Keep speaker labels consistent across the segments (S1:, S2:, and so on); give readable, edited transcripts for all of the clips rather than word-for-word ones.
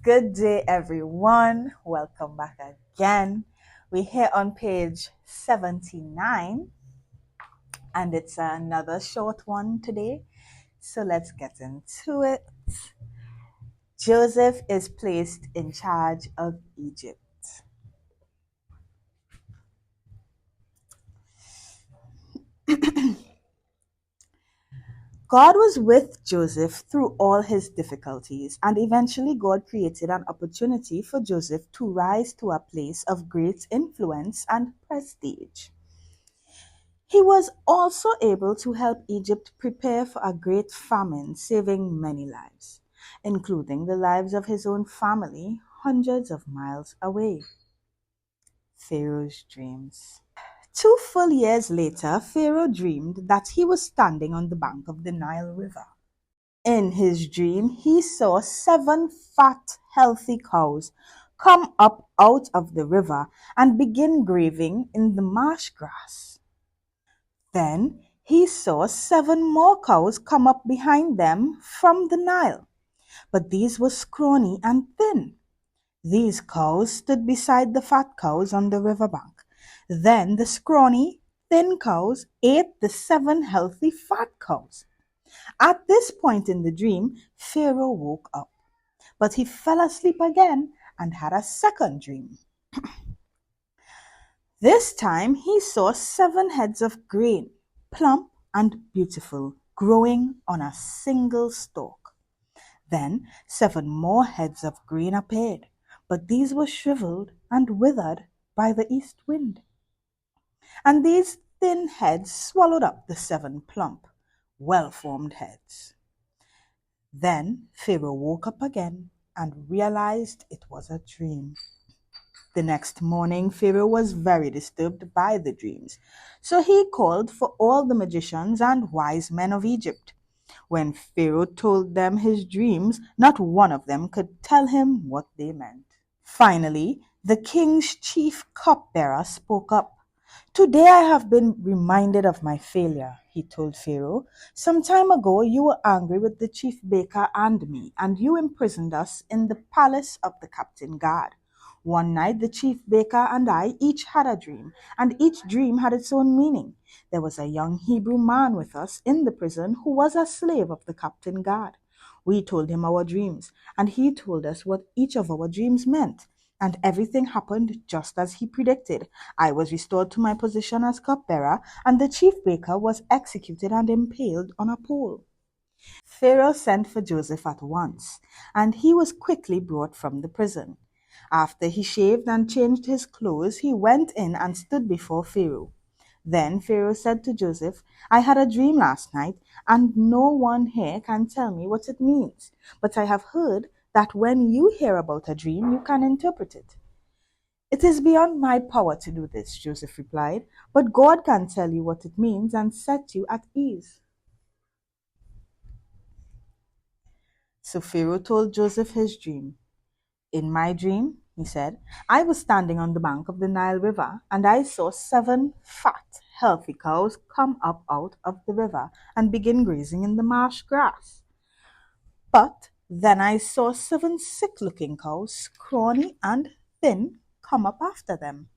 S1: Good day, everyone. Welcome back again. We're here on page 79, and it's another short one today. So let's get into it. Joseph is placed in charge of Egypt. God was with Joseph through all his difficulties, and eventually God created an opportunity for Joseph to rise to a place of great influence and prestige. He was also able to help Egypt prepare for a great famine, saving many lives, including the lives of his own family hundreds of miles away. Pharaoh's dreams. 2 full years later, Pharaoh dreamed that he was standing on the bank of the Nile River. In his dream, he saw 7 fat, healthy cows come up out of the river and begin grazing in the marsh grass. Then he saw 7 more cows come up behind them from the Nile, but these were scrawny and thin. These cows stood beside the fat cows on the riverbank. Then the scrawny, thin cows ate the 7 healthy fat cows. At this point in the dream, Pharaoh woke up, but he fell asleep again and had a second dream. This time he saw 7 heads of grain, plump and beautiful, growing on a single stalk. Then 7 more heads of grain appeared, but these were shriveled and withered by the east wind. And these thin heads swallowed up the 7 plump, well-formed heads. Then Pharaoh woke up again and realized it was a dream. The next morning, Pharaoh was very disturbed by the dreams, so he called for all the magicians and wise men of Egypt. When Pharaoh told them his dreams, not one of them could tell him what they meant. Finally, the king's chief cupbearer spoke up. Today I have been reminded of my failure, he told Pharaoh. Some time ago you were angry with the chief baker and me, and you imprisoned us in the palace of the captain guard. One night the chief baker and I each had a dream, and each dream had its own meaning. There was a young Hebrew man with us in the prison who was a slave of the captain guard. We told him our dreams, and he told us what each of our dreams meant. And everything happened just as he predicted. I was restored to my position as cupbearer, and the chief baker was executed and impaled on a pole. Pharaoh sent for Joseph at once, and he was quickly brought from the prison. After he shaved and changed his clothes, he went in and stood before Pharaoh. Then Pharaoh said to Joseph, I had a dream last night, and no one here can tell me what it means. But I have heard that when you hear about a dream, you can interpret it. It is beyond my power to do this, Joseph replied, but God can tell you what it means and set you at ease. So Pharaoh told Joseph his dream. In my dream, he said, I was standing on the bank of the Nile River, and I saw 7 fat, healthy cows come up out of the river and begin grazing in the marsh grass. But then I saw 7 sick-looking cows, scrawny and thin, come up after them.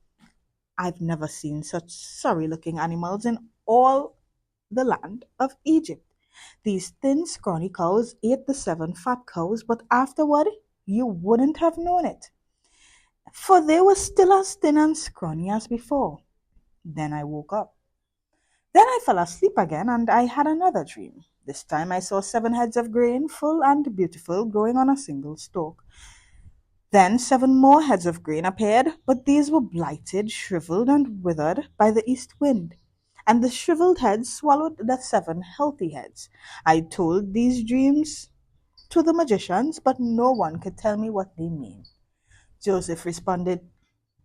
S1: I've never seen such sorry-looking animals in all the land of Egypt. These thin, scrawny cows ate the 7 fat cows, but afterward you wouldn't have known it, for they were still as thin and scrawny as before. Then I woke up. Then I fell asleep again, and I had another dream. This time I saw 7 heads of grain, full and beautiful, growing on a single stalk. Then 7 more heads of grain appeared, but these were blighted, shriveled, and withered by the east wind. And the shriveled heads swallowed the 7 healthy heads. I told these dreams to the magicians, but no one could tell me what they mean. Joseph responded,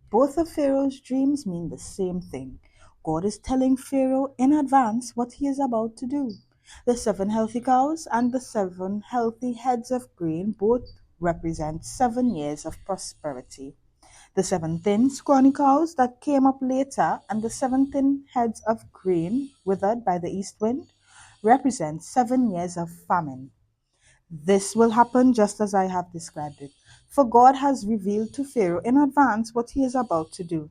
S1: both of Pharaoh's dreams mean the same thing. God is telling Pharaoh in advance what he is about to do. The 7 healthy cows and the 7 healthy heads of grain both represent 7 years of prosperity. The 7 thin, scrawny cows that came up later and the 7 thin heads of grain withered by the east wind represent 7 years of famine. This will happen just as I have described it, for God has revealed to Pharaoh in advance what he is about to do.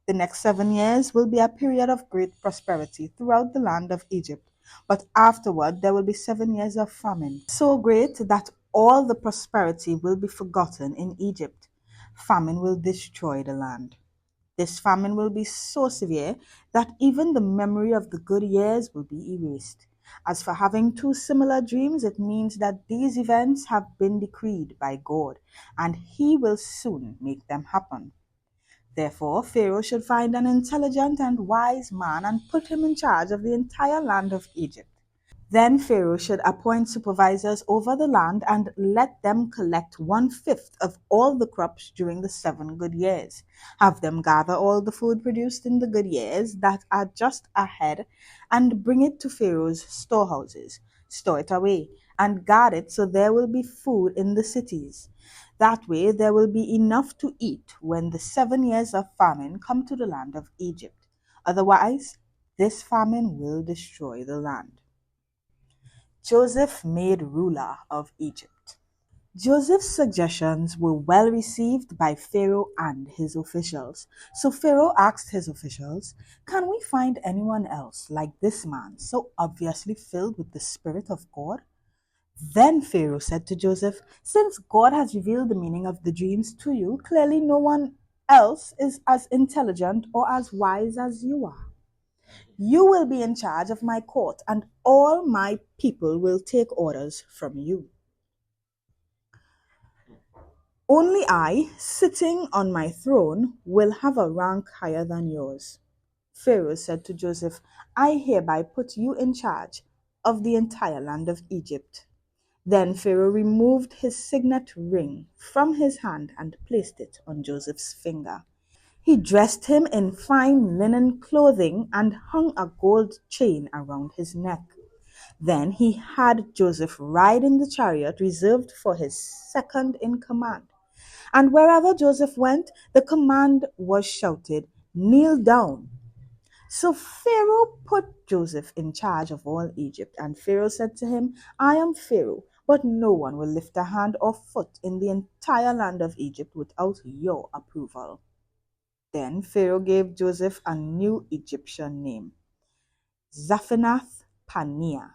S1: The next 7 years will be a period of great prosperity throughout the land of Egypt, but afterward there will be 7 years of famine, so great that all the prosperity will be forgotten in Egypt. Famine will destroy the land. This famine will be so severe that even the memory of the good years will be erased. As for having two similar dreams, it means that these events have been decreed by God, and He will soon make them happen. Therefore, Pharaoh should find an intelligent and wise man and put him in charge of the entire land of Egypt. Then Pharaoh should appoint supervisors over the land and let them collect 1/5 of all the crops during the 7 good years. Have them gather all the food produced in the good years that are just ahead and bring it to Pharaoh's storehouses. Store it away and guard it so there will be food in the cities. That way there will be enough to eat when the 7 years of famine come to the land of Egypt. Otherwise, this famine will destroy the land. Joseph made ruler of Egypt. Joseph's suggestions were well received by Pharaoh and his officials. So Pharaoh asked his officials, "Can we find anyone else like this man, so obviously filled with the Spirit of God?" Then Pharaoh said to Joseph, "Since God has revealed the meaning of the dreams to you, clearly no one else is as intelligent or as wise as you are. You will be in charge of my court, and all my people will take orders from you. Only I, sitting on my throne, will have a rank higher than yours." Pharaoh said to Joseph, "I hereby put you in charge of the entire land of Egypt." Then Pharaoh removed his signet ring from his hand and placed it on Joseph's finger. He dressed him in fine linen clothing and hung a gold chain around his neck. Then he had Joseph ride in the chariot reserved for his second in command. And wherever Joseph went, the command was shouted, "Kneel down." So Pharaoh put Joseph in charge of all Egypt, and Pharaoh said to him, "I am Pharaoh, but no one will lift a hand or foot in the entire land of Egypt without your approval." Then Pharaoh gave Joseph a new Egyptian name, Zaphenath Paneah.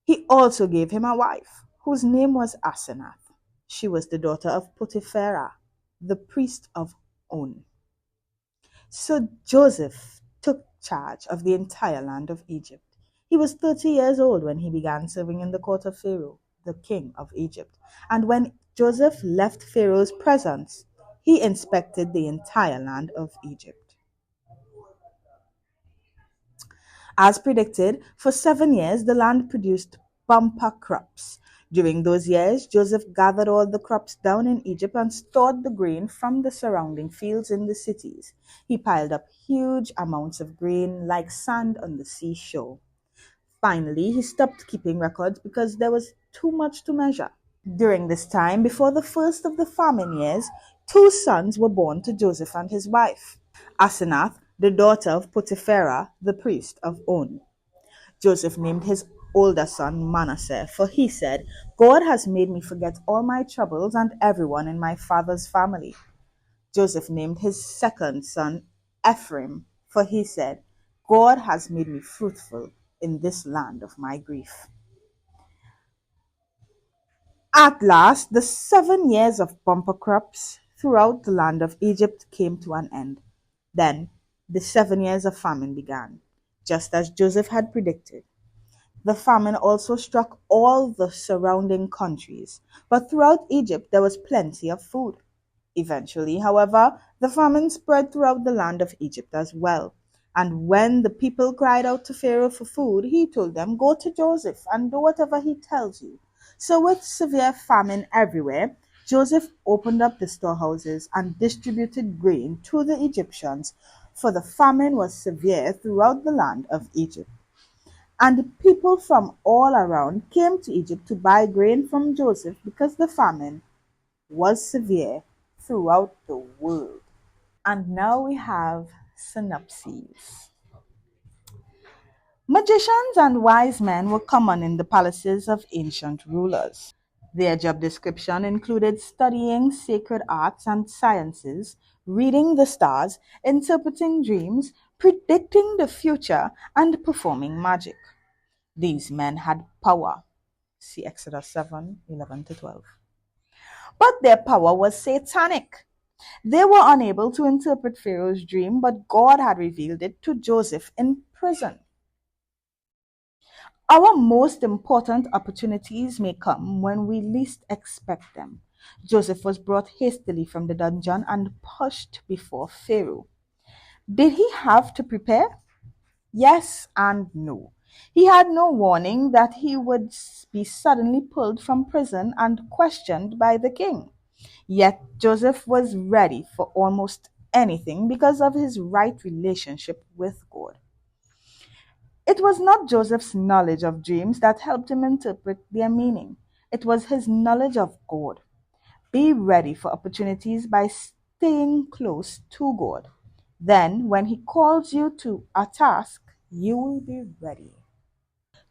S1: He also gave him a wife, whose name was Asenath. She was the daughter of Potipharah, the priest of On. So Joseph took charge of the entire land of Egypt. He was 30 years old when he began serving in the court of Pharaoh, the king of Egypt. And when Joseph left Pharaoh's presence, he inspected the entire land of Egypt. As predicted, for 7 years the land produced bumper crops. During those years, Joseph gathered all the crops down in Egypt and stored the grain from the surrounding fields in the cities. He piled up huge amounts of grain like sand on the seashore. Finally, he stopped keeping records because there was too much to measure. During this time, before the first of the famine years, two sons were born to Joseph and his wife, Asenath, the daughter of Potipharah, the priest of On. Joseph named his older son Manasseh, for he said, "God has made me forget all my troubles and everyone in my father's family." Joseph named his second son Ephraim, for he said, "God has made me fruitful in this land of my grief." At last, the 7 years of bumper crops throughout the land of Egypt came to an end. Then the 7 years of famine began, just as Joseph had predicted. The famine also struck all the surrounding countries, but throughout Egypt there was plenty of food. Eventually, however, the famine spread throughout the land of Egypt as well. And when the people cried out to Pharaoh for food, he told them, "Go to Joseph and do whatever he tells you." So, with severe famine everywhere, Joseph opened up the storehouses and distributed grain to the Egyptians, for the famine was severe throughout the land of Egypt. And people from all around came to Egypt to buy grain from Joseph because the famine was severe throughout the world. And now we have synopses. Magicians and wise men were common in the palaces of ancient rulers. Their job description included studying sacred arts and sciences, reading the stars, interpreting dreams, predicting the future, and performing magic. These men had power. See Exodus 7:11 to 12. But their power was satanic. They were unable to interpret Pharaoh's dream, but God had revealed it to Joseph in prison. Our most important opportunities may come when we least expect them. Joseph was brought hastily from the dungeon and pushed before Pharaoh. Did he have to prepare? Yes and no. He had no warning that he would be suddenly pulled from prison and questioned by the king. Yet Joseph was ready for almost anything because of his right relationship with God. It was not Joseph's knowledge of dreams that helped him interpret their meaning. It was his knowledge of God. Be ready for opportunities by staying close to God. Then, when He calls you to a task, you will be ready.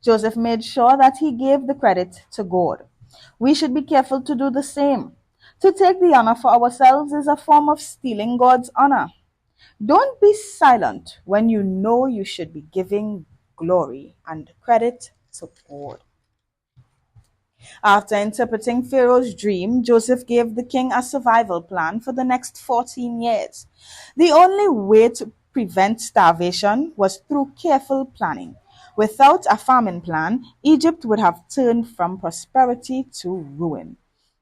S1: Joseph made sure that he gave the credit to God. We should be careful to do the same. To take the honor for ourselves is a form of stealing God's honor. Don't be silent when you know you should be giving glory and credit to God. After interpreting Pharaoh's dream, Joseph gave the king a survival plan for the next 14 years. The only way to prevent starvation was through careful planning. Without a famine plan, Egypt would have turned from prosperity to ruin.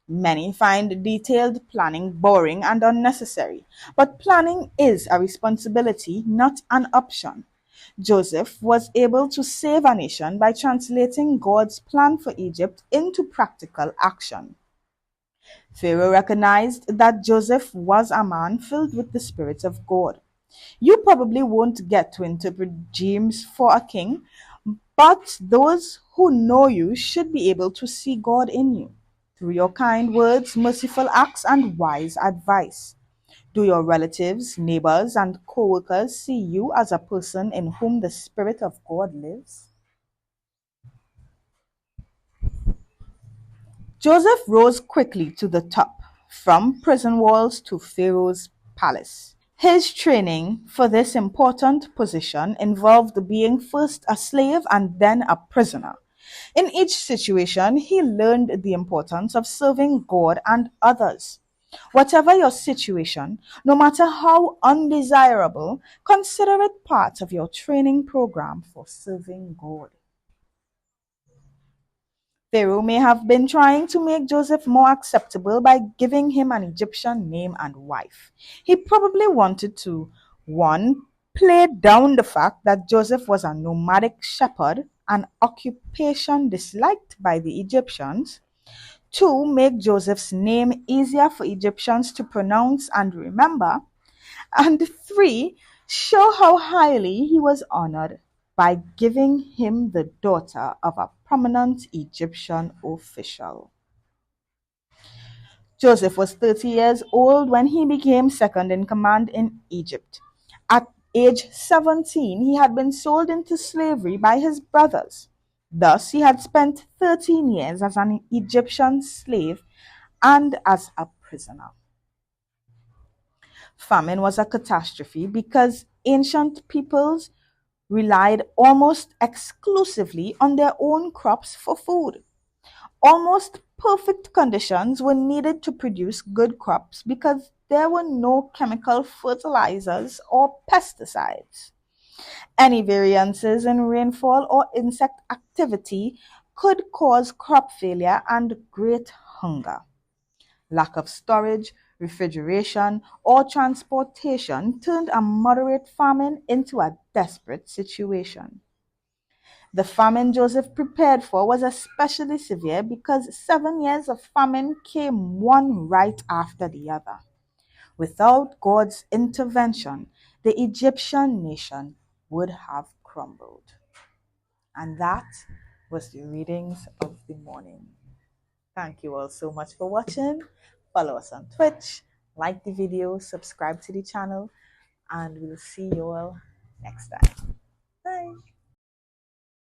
S1: Many find detailed planning boring and unnecessary, but planning is a responsibility, not an option. Joseph was able to save a nation by translating God's plan for Egypt into practical action. Pharaoh recognized that Joseph was a man filled with the Spirit of God. You probably won't get to interpret dreams for a king, but those who know you should be able to see God in you through your kind words, merciful acts, and wise advice. Do your relatives, neighbors, and co workers see you as a person in whom the Spirit of God lives? Joseph rose quickly to the top, from prison walls to Pharaoh's palace. His training for this important position involved being first a slave and then a prisoner. In each situation, he learned the importance of serving God and others. Whatever your situation, no matter how undesirable, consider it part of your training program for serving God. Pharaoh may have been trying to make Joseph more acceptable by giving him an Egyptian name and wife. He probably wanted to, one, play down the fact that Joseph was a nomadic shepherd, an occupation disliked by the Egyptians. Two, make Joseph's name easier for Egyptians to pronounce and remember. And three, show how highly he was honored by giving him the daughter of a prominent Egyptian official. Joseph was 30 years old when he became second in command in Egypt. At age 17, he had been sold into slavery by his brothers. Thus, he had spent 13 years as an Egyptian slave and as a prisoner. Famine was a catastrophe because ancient peoples relied almost exclusively on their own crops for food. Almost perfect conditions were needed to produce good crops because there were no chemical fertilizers or pesticides. Any variances in rainfall or insect activity could cause crop failure and great hunger. Lack of storage, refrigeration, or transportation turned a moderate famine into a desperate situation. The famine Joseph prepared for was especially severe because 7 years of famine came one right after the other. Without God's intervention, the Egyptian nation would have crumbled. And that was the readings of the morning. Thank you all so much for watching. Follow us on Twitch, like the video, subscribe to the channel, and we'll see you all next time. Bye.